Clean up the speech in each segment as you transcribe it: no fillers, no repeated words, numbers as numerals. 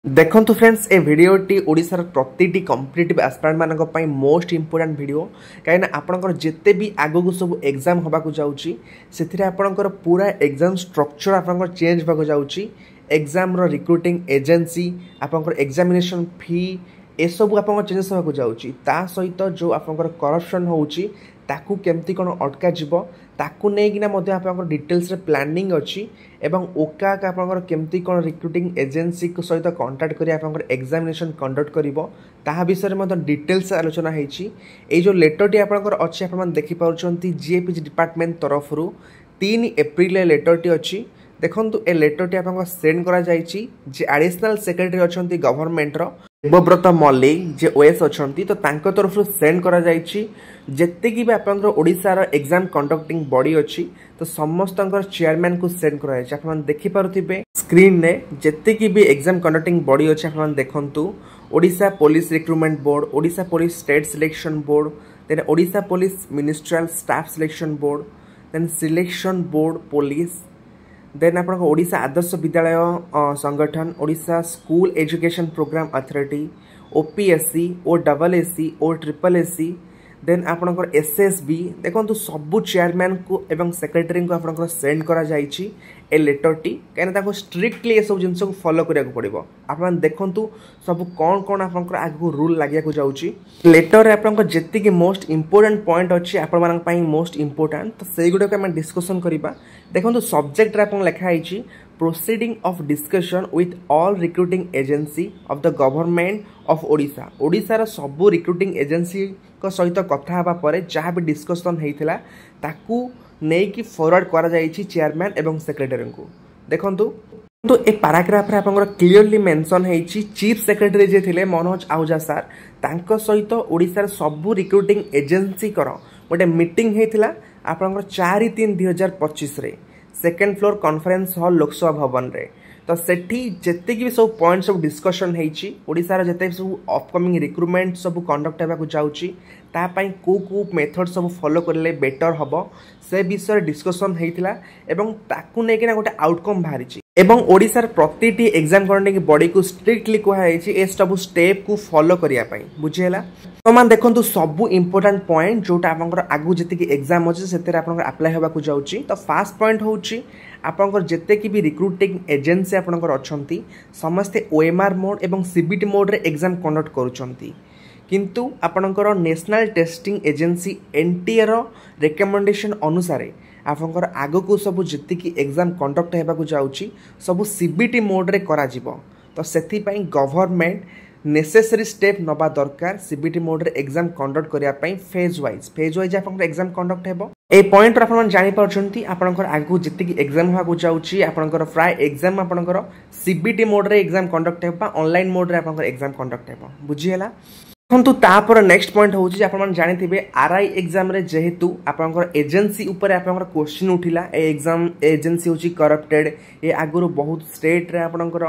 देखो फ्रेंड्स ए भिडटी ओडिशार प्रति कम्पिटिटिव एस्पिरेंट मानी मोस्ट इंपोर्टेंट भिडियो कहीं आपंकर जिते भी आगक सब एग्जाम होगा जाऊँगी से आपंकर पूरा एग्जाम स्ट्रक्चर आपंकर चेंज होगा जाऊँगी एग्जाम रिक्रुटिंग एजेंसी आपंकर एग्जामिनेशन फी ए सब आप चेंजेस होगा जाऊँगी ता सहित जो आपंकर करप्शन होची ताकू केमती कौन अटका जीव ताकू नेकिना आप डिटेल्स रे प्लानिंग अच्छी एवं ओका का आपंकर केमती कौन रिक्रुटिंग एजेंसी सहित कंटाक्ट करी आपंकर एग्जामिनेशन कंडक्ट करिवो ताहा विषय में डिटेल्स आलोचना होती ये जो लेटरटी आपंकर अच्छी आप देखि पारुछंती जीएपीजी डिपार्टमेंट तरफ 3 एप्रिल लेटरटी अच्छी देखंतु ए लेटरटी आपंकर सेंड करा जायछि जे एडिशनल सेक्रेटरी अछंती गवर्नमेंट रो देवव्रत मल्लिक जे ओएस अछंती तो तांको तरफ सेंड करा जायछि जेते कि आपंकर ओडिसा रो एग्जाम कंडक्टिंग बॉडी अच्छी तो समस्तंकर चेयरमैन को सेंड करा जायछि आपन देखि पारुथिबे स्क्रीन ने जेते कि भी एग्जाम कंडक्टिंग बॉडी अच्छी आपन देखंतु Odisha police recruitment board Odisha police state selection board then Odisha police ministerial staff selection board then selection board police then आप Odisha Adarsha Vidyalaya Sangathan Odisha school education programme authority OPSC O double SC O triple SC then आपनकर SSB देखो सबू chairman को एवं secretary को आपनकर send करा जायछि ए लेटरटी कहीं स्ट्रिक्टली ये सब जिन को फॉलो करिया पड़ो आप देखु सब कौन कौन आपनकर आगु रूल लगिया जाऊँगी लेटर आपनकर जेतिकी मोस्ट इंपोर्टेंट पॉइंट अच्छी आपण मोस्ट इंपोर्टेंट तो से गुड़ाक आम डिस्कसन करवा देखो सब्जेक्ट आप लिखाई proceeding of discussion with all recruiting agency of the government of Odisha ओडिशार सबू रिक्रुटिंग एजेंसी सहित कथा हवा परे जहाँ भी डिस्कसन होता ताकू नहीं कि फॉरवर्ड करा जायछि चेयरमैन एवं सेक्रेटरी को देखंतु तो ए पैराग्राफ रे आपनकर क्लियरली मेंशन होईछि चीफ सेक्रेटरी जे थिले मनोज आहूजा सर तांको सहित ओडिशार सबू रिक्रुटिंग एजेंसी कर गोटे मीटिंग हेतिला आपनकर 4/3/2025 रे second floor conference hall Lok Sabha भवन रे तो सेठी जेते भी सब पॉइंट सब डिस्कशन होईछि ओडिसा रे जेते सब अपकमिंग रिक्रुटमेंट सब कंडक्ट हेबाकू जाउछि ता पई को मेथड सब फॉलो करले बेटर हबो से विषय डिस्कशन हेतिला एवं ताकू नै कि गोटे आउटकम बाहरिछि एवं ओडिसा प्रतिटी एग्जाम कंडक्टिंग बॉडी को स्ट्रिक्टली कहाइछि ए सब स्टेप को फॉलो करिया पई बुझियला तो मान देखंतु सबु इंपोर्टेंट पॉइंट जोटा आपनकर आगु जति एग्जाम अछि सेतेरे आपनकर अप्लाई हेबाकू जाउछि तो फर्स्ट पॉइंट होउछि आपनकर जेते कि भी रिक्रुटिंग एजेंसी आपनकर अछंती समस्ते ओएमआर मोड एवं सीबीटी मोड रे एग्जाम कंडक्ट करूछंती किंतु आपनकर नेशनल टेस्टिंग एजेंसी एनटीए रो रिकमेंडेशन अनुसार आपनकर आगकू सब जेते कि एग्जाम कंडक्ट हेबाकू जाउछि सब सीबीटी मोड रे करा जिवो तो सेथि पई गवर्नमेंट नेसेसरी स्टेप नबा दरकार सीबीटी मोड रे एग्जाम कंडक्ट करिया पई फेज वाइज आपनकर एग्जाम कंडक्ट हेबो ए पॉइंट आपन जानि पारछंती आपनकर आगु जति कि एग्जाम होगा जाउछि आपनकर प्राय एग्जाम आपनकर सीबीटी मोड रे एग्जाम कंडक्ट हेबा ऑनलाइन मोड रे आपनकर एग्जाम कंडक्ट हेबो बुझी हैला देखो तापर नेक्स्ट पॉइंट होउछि आपन जानिथिबे आरआई एग्जाम रे जेहेतु आपनकर एजेंसी ऊपर आपनकर क्वेश्चन उठिला ए एग्जाम एजेंसी होछि करप्टेड ए आगुरो बहुत स्टेट रे आपनकर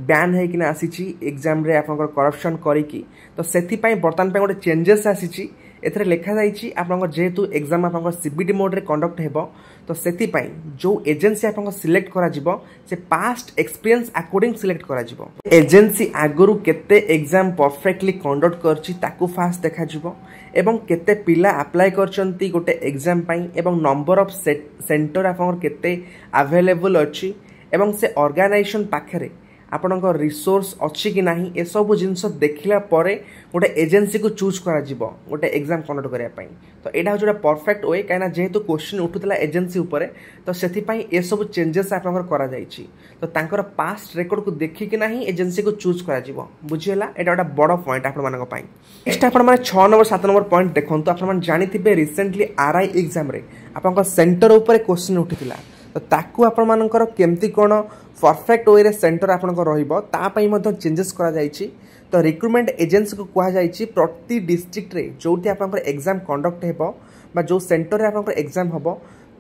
बैन है कि आसीछि एग्जाम रे आपनकर करप्शन करिकी तो सेथि पई बर्तन पे गोटे चेंजेस आसीछि एथरे लिखा जाइछि आपनकर जेहेतु एग्जाम आपनकर सीबीटी मोड रे कंडक्ट हेबो तो सेथि पई जो एजेंसी आपनकर सिलेक्ट करा जिवो से पास्ट एक्सपीरियंस अकॉर्डिंग सिलेक्ट करा जिवो एजेंसी आगुरु केते एग्जाम परफेक्टली कंडक्ट करछि ताकू फास्ट देखा जिवो एवं केते पिला अप्लाई करचंती गोटे एग्जाम पई एवं नंबर ऑफ सेंटर आपनकर केते अवेलेबल अछि एवं से ऑर्गेनाइजेशन पाखरे आपनक रिसोर्स अच्छी कि नहीं ए सब जिनस देखला परे गोटे एजेंसी को चूज करा जिवो गोटे एग्जाम कंडक्ट करिया पई तो एटा जोटा परफेक्ट वे काइना जेहेतु क्वेश्चन उठुतला एजेंसी ऊपर तो सेथि पई ए सब चेंजेस आपनकर करा जाइछि तो तांकर पास्ट रेकॉर्ड को देखि कि नहीं एजेंसी को चूज करा जिवो बुझियला एटा गोटा बड़ पॉइंट आपन मानक पई नेक्स्ट आपन माने 6 नंबर 7 नंबर पॉइंट देखंतु आपन मान जानिथिबे रिसेंटली आरआई एग्जाम रे आपनकर सेंटर ऊपर क्वेश्चन उठितला तो ताकू आपण मानकर केमती कोन परफेक्ट वे रे सेंटर आपनकर रहिबो ता पई मध्य चेंजेस करा जाइछि तो रिक्रुटमेंट एजेंसी को कहा जाइछि प्रति डिस्ट्रिक्ट रे जोटी आपनकर एग्जाम कंडक्ट हेबो बा जो सेंटर रे आपनकर एग्जाम हबो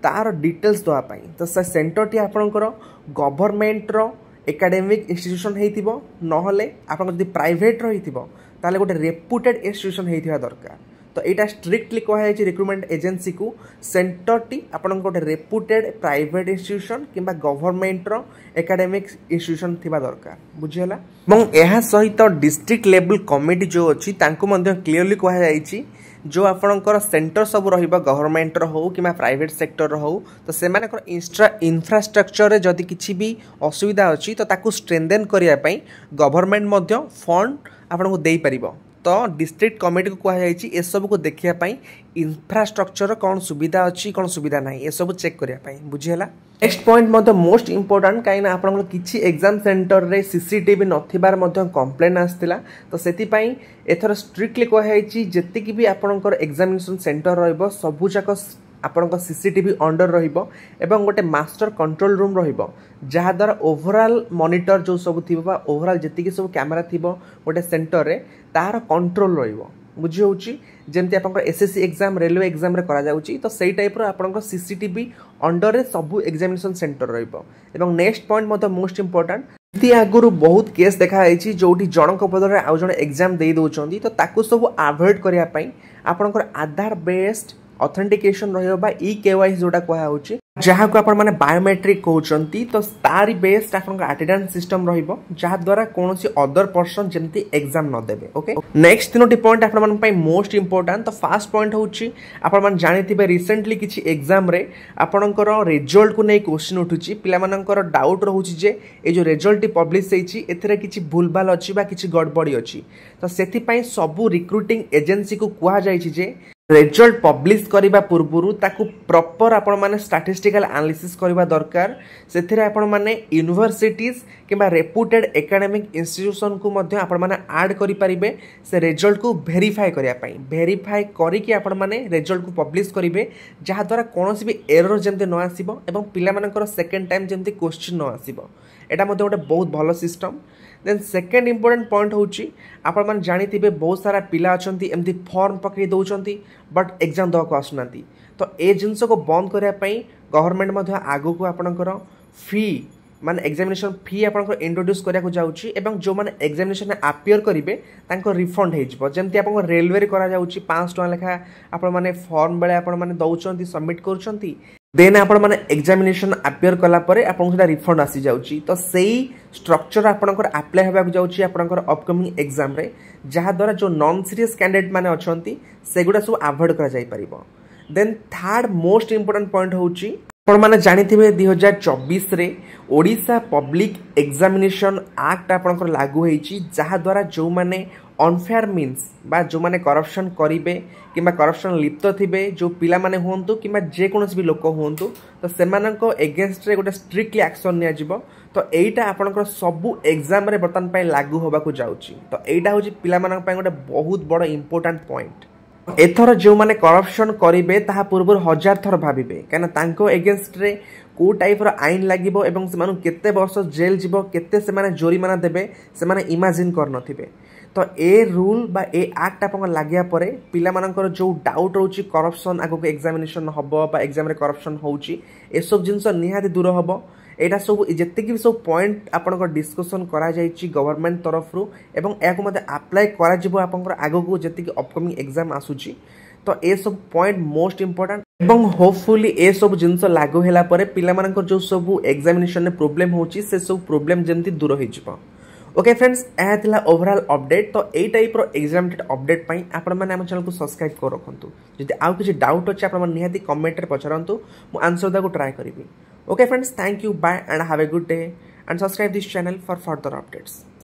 तार डिटेल्स दवा पई तो से सेंटर टी आपनकर गवर्नमेंट रो एकेडमिक इंस्टीट्यूशन हेतिबो नहले आपनकर जदि प्राइवेट रो हेतिबो ताले गोटे रेपुटेड इंस्टीट्यूशन हेतिबा दरकार तो यहाँ स्ट्रिक्टली कहुई रिक्रुटमेंट एजेंसी को सेंटर टी आपन गोटे रेपुटेड प्राइवेट इंस्टीट्यूशन किंबा गवर्नमेंट रो एकेडमिक इंस्टीट्यूशन थिबा दरकार बुझिला यह सहित डिस्ट्रिक्ट लेवल कमिटी जो अच्छी क्लीयरली कहुई जो आपणकर सेंटर सब रहिबा गवर्नमेंट रो हो कि प्राइवेट सेक्टर रो हो तो से इंफ्रास्ट्रक्चर जदि किछि भी असुविधा अच्छी तो ताकू स्ट्रेंथेन करिया पई गवर्नमेंट मध्य फंड आपन को देई परिबो तो डिस्ट्रिक्ट कमिटी को कहुई ए सब को देखिया पई इंफ्रास्ट्रक्चर कौन सुविधा अच्छी कौन सुविधा ना ये सब चेक करिया बुझीला नेक्स्ट पॉइंट मध्य मोस्ट इंपोर्टेंट कहीं आपन किछि एग्जाम सेंटर रे सीसीटीवी नथिबार मध्य कंप्लेन आस्तिला तो सेति पई एथर स्ट्रिक्टली कहुई जेतिकी भी आपनकर एग्जामिनेशन सेंटर रहइबो सबु जाक आपन सीसीटीवी अंडर रहिबो एवं गोटे मास्टर कंट्रोल रूम रहिबो जहा द्वारा ओवरऑल मॉनिटर जो सब थिबो बा ओवरऑल जेतिकी सब कैमरा थिबो गोटे सेंटर रे तार कंट्रोल रहिबो बुझी होउची जेमती आपन एसएससी एग्जाम रेलवे एग्जाम रे करा जाउची तो सेई टाइप रो आपन सीसीटीवी अंडर रे सब एग्जामिनेशन सेंटर रहिबो एवं नेक्स्ट पॉइंट मते मोस्ट इंपोर्टेंट इति आगुरु बहुत केस देखा आइची जोटी जनक बदले आउ जण एग्जाम देई दोचंदी तो ताकू सब अवॉइड करिया पई आपन आधार बेस्ड ऑथेंटिकेशन रहिबा बा ई केवाईसी जोटा कहा होची जहाँ को आपण माने बायोमेट्रिक कहउचंती तो तारी बेस्ड आपन अटेंडेंस सिस्टम रहिबो जहाँ द्वारा कोनोसी अदर पर्सन जेमती एग्जाम न देबे ओके नेक्स्ट तीनोटी पॉइंट आपण मन पई मोस्ट इंपोर्टेंट तो फर्स्ट पॉइंट होची आपण मन जानिथिबे रिसेंटली किछि एग्जाम रे आपनकर रिजल्ट को नै क्वेश्चन उठुची पिला मानकर डाउट रहउची जे ए जो रिजल्ट पब्लिश हेची एथरे किछि भूलभाल अछि बा किछि गड़बड़ी अछि तो सेथि पई सबु रिक्रूटिंग एजेंसी को कुहा जायछि जे रिजल्ट पब्लिश करिबा पूर्वरु ताकू प्रॉपर आपण माने स्टैटिस्टिकल एनालिसिस करिबा दरकार सेथिरे आपण माने यूनिवर्सिटीज किबा रेपुटेड एकेडमिक इंस्टीट्यूशन को मध्ये आपण माने ऐड करि परिबे से रिजल्ट को वेरीफाई करिया पई वेरीफाई करि कि आपण माने रिजल्ट को पब्लिश करिबे जहा द्वारा कोनोसी भी एरर जेमते न आसीबो एवं पिला मानकर सेकंड टाइम जेमते क्वेश्चन न आसीबो एटा मध्ये गोटे बहुत भलो system then second important point होची आपण माने जानिथिबे बहुत सारा पिला अछंती एमती फॉर्म पकई दउचंती बट एग्जाम दवा को आसुनांती तो ए जिंस को बंद करिया पई गवर्नमेंट मध्ये आगो को आपणकर फी माने एग्जामिनेशन फी आपणकर इंट्रोड्यूस करिया को जाउची एवं जो माने एग्जामिनेशन अपियर करिवे तांको रिफंड हे जिवो जेमती आपन रेलवे रे करा जाउची 5 टका लेखा आपण माने फॉर्म बेले आपण माने दउचंती सबमिट करूचंती देन आपण माने एग्जामिनेशन अपियर कला परे आपन सेटा रिफंड आसी जाउची तो सेही स्ट्रक्चर आपनकर अप्लाई हेबा जाउची आपनकर अपकमिंग एग्जाम रे जहा द्वारा जो नॉन सीरियस कैंडिडेट माने अछंती सेगुडा सब अवॉइड करा जाई परिबो then third most important point होची आपण माने जानिथिबे 2024 रे ओडिसा पब्लिक एग्जामिनेशन एक्ट आपनकर लागू हेची जहा द्वारा जो माने अनफेयर मीन्स बा जो माने करप्शन करिवे किंबा करप्शन लिप्त थिबे जो पिला माने होंतु किंबा जे कोनोसी भी लोक होंतु तो सेमानक एगेंस्ट रे गोटे स्ट्रिक्टली एक्शन निया जिवो तो एटा आपनकर सबु एग्जाम रे बर्तन पय लागू होबा को जाउची तो एटा होची पिला मानक पय गोटे बहुत बड़ इंपोर्टेंट पॉइंट एथर जो माने करप्शन करिवे ताहा पूर्व 1000 थर भाबिबे काना तांको एगेंस्ट रे को टाइप रो आईन लागिबो एवं सेमानु केते वर्ष जेल जिवो केते सेमाने जोरिमाना देबे सेमाने इमेजिन करनथिबे तो ए रूल बा ए एक्ट आपन लागिया परे पिला मानकर जो डाउट रहउची करप्शन आगो के एग्जामिनेशन हबो बा एग्जाम रे करप्शन होउची ए सब जिंस निहाती दूर हबो एटा सब जेते कि सब पॉइंट आपन डिस्कशन करा जायची गवर्नमेंट तरफ रु एवं याको मते अप्लाई करा जिवो आपन आगो को जेते कि अपकमिंग एग्जाम आसुची तो ए सब पॉइंट मोस्ट इंपोर्टेंट एवं होपफुली ए सब जिंस लागू हैला परे पिला मानकर जो सब एग्जामिनेशन में प्रॉब्लम होउची से सब प्रॉब्लम जेमती दूर होई जिवो ओके फ्रेंड्स यह थिला ओवरऑल अपडेट तो ए टाइप रो एग्जाम अपडेट पई आपण माने हम चैनल को सब्सक्राइब कर रखंतु जदि आउ किछि डाउट अछि आपण माने निहाती कमेंट रे पचरंतु मु आंसर दा को ट्राई करिवि okay friends thank you bye and have a good day and subscribe this channel for further updates.